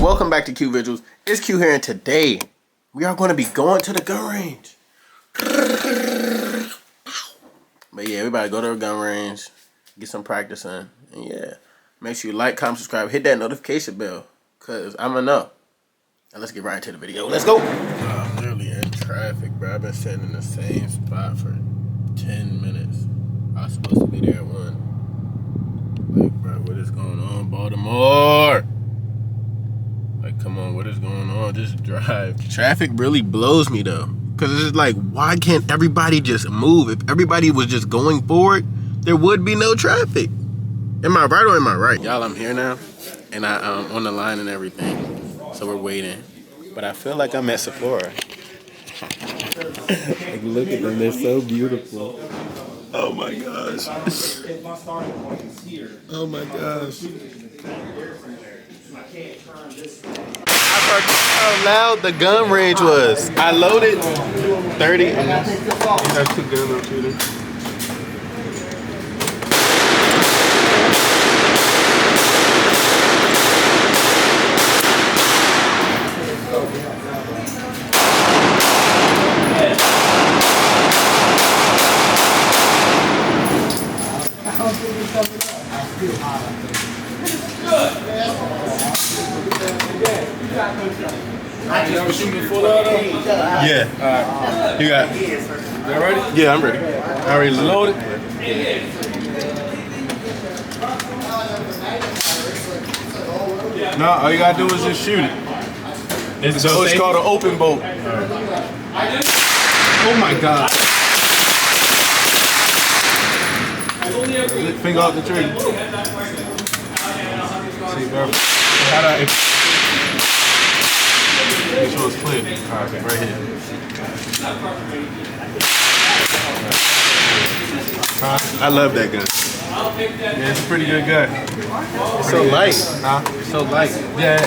welcome back to Q Visuals. It's Q here, and today we are going to be going to the gun range. But yeah, we about to go to the gun range, get some practice in, and yeah, make sure you like, comment, subscribe, hit that notification bell, cause I'm gonna know. Now let's get right into the video. Let's go. I'm literally in traffic, bro. I've been sitting in the same spot for 10 minutes. I was supposed to be there at 1. Like, bro, what is going on, Baltimore? Like, come on, what is going on? Just drive. Traffic really blows me, though. Because it's just like, why can't everybody just move? If everybody was just going forward, there would be no traffic. Am I right or am I right? Y'all, I'm here now. And I'm on the line and everything. So we're waiting. But I feel like I'm at Sephora. Like, look at them. They're so beautiful. Oh, my gosh. Oh, my gosh. I forgot how loud the gun range was. I loaded 30. You have 2 guns on shooter. Yeah. Alright. You got it. You ready? Yeah, I'm ready. I already loaded. No, all you gotta do is just shoot it. So it's called an open bolt. Oh my god. Finger off the trigger. See, bro. Make sure it's clear. Alright, right here. I love that gun. Yeah, it's a pretty good gun. It's so light. Huh? So light. Yeah.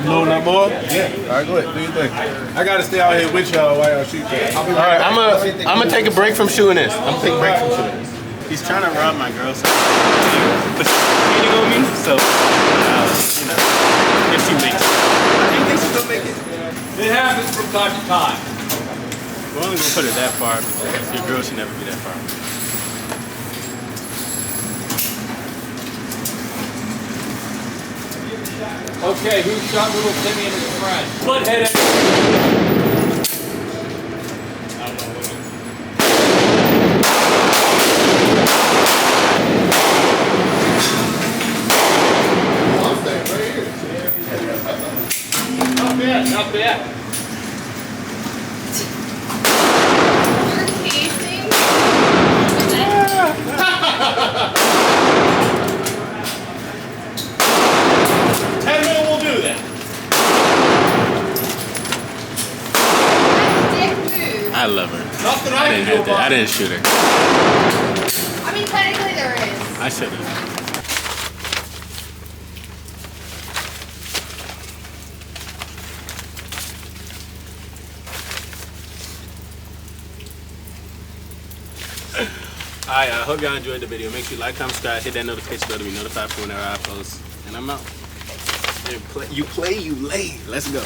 You loading up more? Yeah. Alright, go ahead. Do your thing. I gotta stay out here with y'all while y'all shoot that. Alright, I'm gonna take a break from shooting this. I'm gonna take a break from shooting this. He's trying to rob my girl, so you know me, so you know, if she makes it. Do you think she's gonna make it? It happens from time to time. We're only gonna put it that far because your girl should never be that far. Okay, who shot little Timmy and his friend? Butthead. Not bad. You're casing? 10 mil will do that. Dick move. I love her. Nothing I can do about I didn't shoot her. I mean, technically there is. I should have. Alright, I hope y'all enjoyed the video. Make sure you like, comment, subscribe, hit that notification bell to be notified for whenever I post. And I'm out. You play, you lay. Let's go.